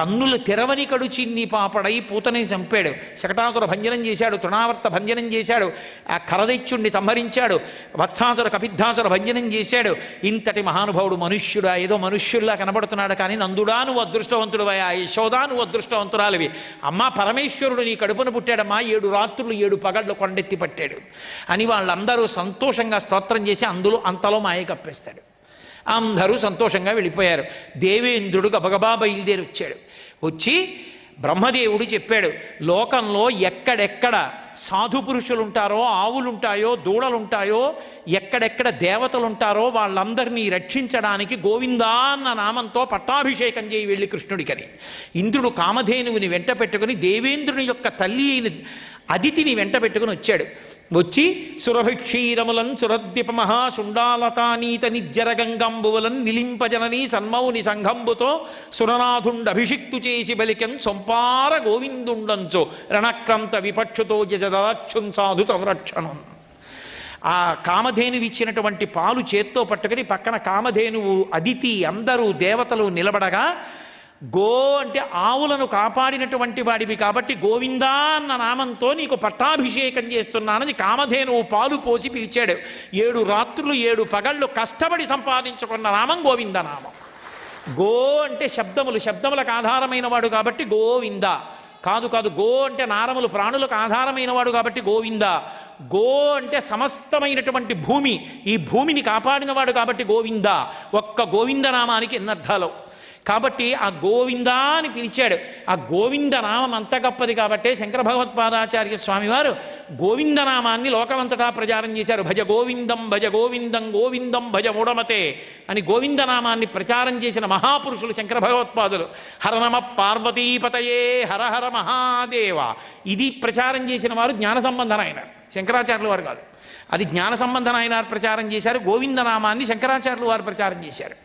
కన్నులు తెరవని కడుచిన్ని పాపడై పూతని చంపాడు, శకటాసుర భంజనం చేశాడు, తృణావర్త భంజనం చేశాడు, ఆ కరదైత్యుణ్ణి సంహరించాడు, వత్సాసుర కపిద్ధాసుర భంజనం చేశాడు. ఇంతటి మహానుభావుడు మనుష్యుడా, ఏదో మనుష్యుల్లా కనబడుతున్నాడు, కానీ నందుడా నువ్వు అదృష్టవంతుడు, ఆ యశోదా నువ్వు అదృష్టవంతురాలివి, అమ్మా పరమేశ్వరుడు నీ కడుపున పుట్టాడమ్మా, 7 రాత్రులు 7 పగళ్ళు కొండెత్తి పట్టాడు అని వాళ్ళందరూ సంతోషంగా స్తోత్రం చేసి అంతలో మాయ కప్పేస్తాడు. అందరూ సంతోషంగా వెళ్ళిపోయారు. దేవేంద్రుడు గబగబా బయలుదేరి వచ్చాడు. వచ్చి బ్రహ్మదేవుడు చెప్పాడు, లోకంలో ఎక్కడెక్కడ సాధు పురుషులు ఉంటారో, ఆవులుంటాయో, దూడలుంటాయో, ఎక్కడెక్కడ దేవతలు ఉంటారో వాళ్ళందరినీ రక్షించడానికి గోవిందా అన్న నామంతో పట్టాభిషేకం చేయి వెళ్ళి కృష్ణుడికని. ఇంద్రుడు కామధేనువుని వెంట పెట్టుకుని దేవేంద్రుని యొక్క తల్లి అయిన అదితిని వెంట పెట్టుకుని వచ్చాడు. వచ్చి సురభిక్షీరములన్ సురద్వీప మహాశుండాలతానీత నిజ్జరగంగంబువలన్ నిలింపజనని సన్మౌని సంఘంబుతో సురనాథుండ అభిషిక్తు చేసి బలికన్ సొంపార గోవిందుండంచో రణక్రంత విపక్షుతో జజదాచ్చున్ సాధు సంరక్షణం. ఆ కామధేనువు ఇచ్చినటువంటి పాలు చేత్తో పట్టుకుని పక్కన కామధేనువు అదితి అందరూ దేవతలు నిలబడగా, గో అంటే ఆవులను కాపాడినటువంటి వాడివి కాబట్టి గోవిందా అన్న నామంతో నీకు పట్టాభిషేకం చేస్తున్నానని కామధేనువు పాలు పోసి పిలిచాడు. 7 రాత్రులు 7 పగళ్ళు కష్టపడి సంపాదించుకున్న నామం గోవిందనామం. గో అంటే శబ్దములకు ఆధారమైన వాడు కాబట్టి గోవింద కాదు. గో అంటే నారములు ప్రాణులకు ఆధారమైన వాడు కాబట్టి గోవింద. గో అంటే సమస్తమైనటువంటి భూమి, ఈ భూమిని కాపాడినవాడు కాబట్టి గోవింద. ఒక్క గోవిందనామానికి ఎన్నర్థాలు. కాబట్టి ఆ గోవిందా అని పిలిచాడు. ఆ గోవిందనామం అంత గొప్పది కాబట్టి శంకర భగవత్పాదాచార్య స్వామివారు గోవిందనామాన్ని లోకమంతటా ప్రచారం చేశారు. భజ గోవిందం భజ గోవిందం గోవిందం భజ మూఢమతే అని గోవిందనామాన్ని ప్రచారం చేసిన మహాపురుషులు శంకర భగవత్పాదులు. హరనమ పార్వతీపతయే హర హర మహాదేవ ఇది ప్రచారం చేసిన వారు జ్ఞాన సంబంధనాయన, శంకరాచార్యుల వారు కాదు. అది జ్ఞాన సంబంధనాయన ప్రచారం చేశారు. గోవిందనామాన్ని శంకరాచార్యుల వారు ప్రచారం చేశారు.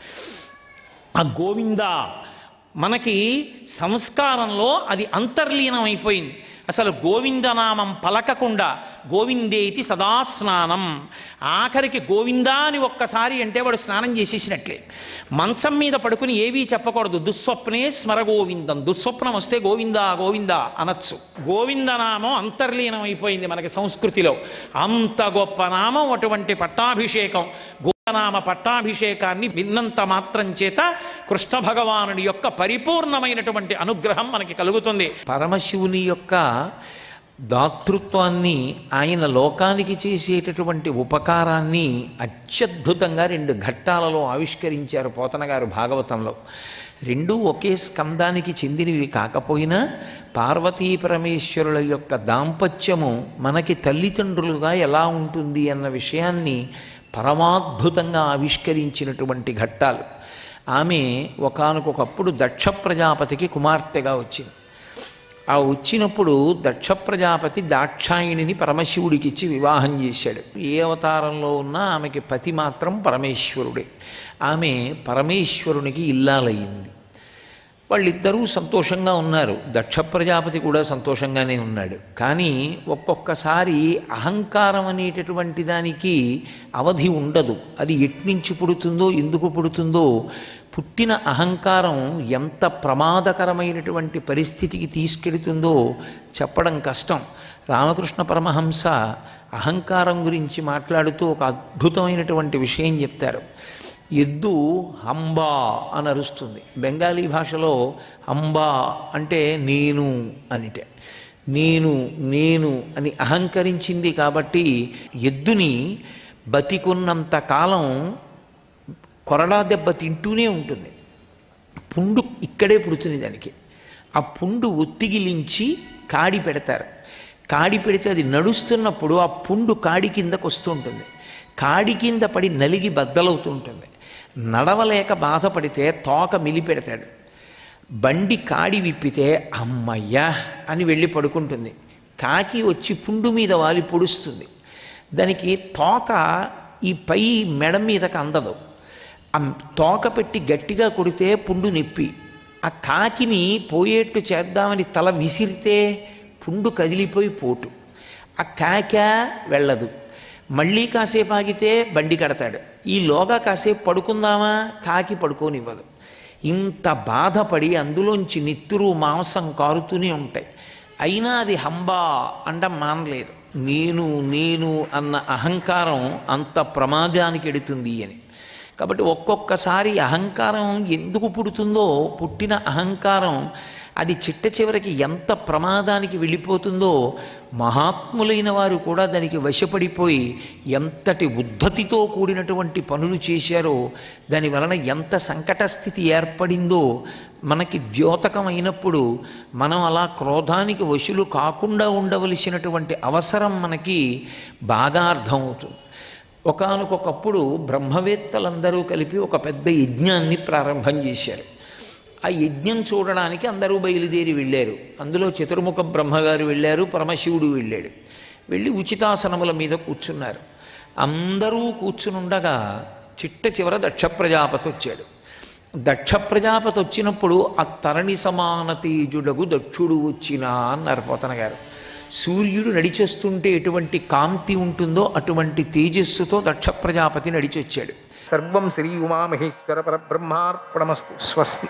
ఆ గోవింద మనకి సంస్కారంలో అది అంతర్లీనం అయిపోయింది. అసలు గోవిందనామం పలకకుండా గోవిందేతి సదాస్నానం, ఆఖరికి గోవిందా అని ఒక్కసారి అంటే వాడు స్నానం చేసేసినట్లే. మంచం మీద పడుకుని ఏవీ చెప్పకూడదు. దుస్వప్నే స్మర గోవిందం, దుస్వప్నం వస్తే గోవిందా గోవిందా అనొచ్చు. గోవిందనామం అంతర్లీనం అయిపోయింది మనకి సంస్కృతిలో. అంత గొప్ప నామం అటువంటి పట్టాభిషేకం. నామ పట్టాభిషేకాన్ని విన్నంత మాత్రం చేత కృష్ణ భగవానుడి యొక్క పరిపూర్ణమైనటువంటి అనుగ్రహం మనకి కలుగుతుంది. పరమశివుని యొక్క దాతృత్వాన్ని, ఆయన లోకానికి చేసేటటువంటి ఉపకారాన్ని అత్యద్భుతంగా 2 ఘట్టాలలో ఆవిష్కరించారు పోతన గారు భాగవతంలో. 2 ఒకే స్కందానికి చెందినవి కాకపోయినా పార్వతీ పరమేశ్వరుల యొక్క దాంపత్యము మనకి తల్లిదండ్రులుగా ఎలా ఉంటుంది అన్న విషయాన్ని పరమాద్భుతంగా ఆవిష్కరించినటువంటి ఘట్టాలు. ఆమె ఒకానొకప్పుడు దక్ష ప్రజాపతికి కుమార్తెగా వచ్చింది. ఆ వచ్చినప్పుడు దక్ష ప్రజాపతి దాక్షాయిణిని పరమశివుడికిచ్చి వివాహం చేశాడు. ఏ అవతారంలో ఉన్నా ఆమెకి పతి మాత్రం పరమేశ్వరుడే. ఆమె పరమేశ్వరునికి ఇల్లాలయ్యింది. వాళ్ళిద్దరూ సంతోషంగా ఉన్నారు. దక్ష ప్రజాపతి కూడా సంతోషంగానే ఉన్నాడు. కానీ ఒక్కొక్కసారి అహంకారం అనేటటువంటి దానికి అవధి ఉండదు. అది ఎట్నుంచి పుడుతుందో, ఎందుకు పుడుతుందో, పుట్టిన అహంకారం ఎంత ప్రమాదకరమైనటువంటి పరిస్థితికి తీసుకెడుతుందో చెప్పడం కష్టం. రామకృష్ణ పరమహంస అహంకారం గురించి మాట్లాడుతూ ఒక అద్భుతమైనటువంటి విషయం చెప్తారు. ఎద్దు హంబా అని అరుస్తుంది. బెంగాలీ భాషలో హంబా అంటే నేను అనిటే, నేను అని అహంకరించింది కాబట్టి ఎద్దుని బతికున్నంత కాలం కొరడా దెబ్బ తింటూనే ఉంటుంది. పుండు ఇక్కడే పుడుతుంది దానికి. ఆ పుండు ఒత్తిగిలించి కాడి పెడతారు. కాడి పెడితే అది నడుస్తున్నప్పుడు ఆ పుండు కాడి కిందకు వస్తూ ఉంటుంది. కాడి కింద పడి నలిగి బద్దలవుతూ ఉంటుంది. నడవలేక బాధపడితే తోక మిలిపెడతాడు. బండి కాడి విప్పితే అమ్మయ్యా అని వెళ్ళి పడుకుంటుంది. కాకి వచ్చి పుండు మీద వాలి పొడుస్తుంది. దానికి తోక ఈ పై మెడ మీదకి అందదు. ఆ తోక పెట్టి గట్టిగా కొడితే పుండు నొప్పి. ఆ కాకిని పోయేట్టు చేద్దామని తల విసిరితే పుండు కదిలిపోయి పోటు. ఆ కాక వెళ్ళదు. మళ్ళీ కాసేపు ఆగితే బండి కడతాడు. ఈలోగా కాసేపు పడుకుందామా, కాకి పడుకోనివ్వదు. ఇంత బాధపడి అందులోంచి నిత్తురు మాంసం కారుతూనే ఉంటాయి. అయినా అది హంబా అండం మానలేదు. నేను నేను అన్న అహంకారం అంత ప్రమాదానికి ఎడుతుంది అని. కాబట్టి ఒక్కొక్కసారి అహంకారం ఎందుకు పుడుతుందో, పుట్టిన అహంకారం అది చిట్ట చివరికి ఎంత ప్రమాదానికి వెళ్ళిపోతుందో మహాత్ములైన వారు కూడా దానికి వశపడిపోయి ఎంతటి ఉద్ధతితో కూడినటువంటి పనులు చేశారో, దాని వలన ఎంత సంకట స్థితి ఏర్పడిందో మనకి ద్యోతకమైనప్పుడు మనం అలా క్రోధానికి వశులు కాకుండా ఉండవలసినటువంటి అవసరం మనకి బాగా అర్థమవుతుంది. ఒకానొకప్పుడు బ్రహ్మవేత్తలందరూ కలిపి ఒక పెద్ద యజ్ఞాన్ని ప్రారంభం చేశారు. ఆ యజ్ఞం చూడడానికి అందరూ బయలుదేరి వెళ్ళారు. అందులో చతుర్ముఖ బ్రహ్మగారు వెళ్ళారు, పరమశివుడు వెళ్ళాడు. వెళ్ళి ఉచితాసనముల మీద కూర్చున్నారు. అందరూ కూర్చునుండగా చిట్ట చివర దక్ష ప్రజాపతి వచ్చాడు. దక్ష ప్రజాపతి వచ్చినప్పుడు ఆ తరణి సమాన తేజుడగు దక్షుడు వచ్చినా అన్నారు పోతన గారు. సూర్యుడు నడిచొస్తుంటే ఎటువంటి కాంతి ఉంటుందో అటువంటి తేజస్సుతో దక్ష ప్రజాపతి నడిచొచ్చాడు. సర్వం శ్రీ ఉమామహేశ్వర పరబ్రహ్మార్పణమస్తు. స్వస్తి.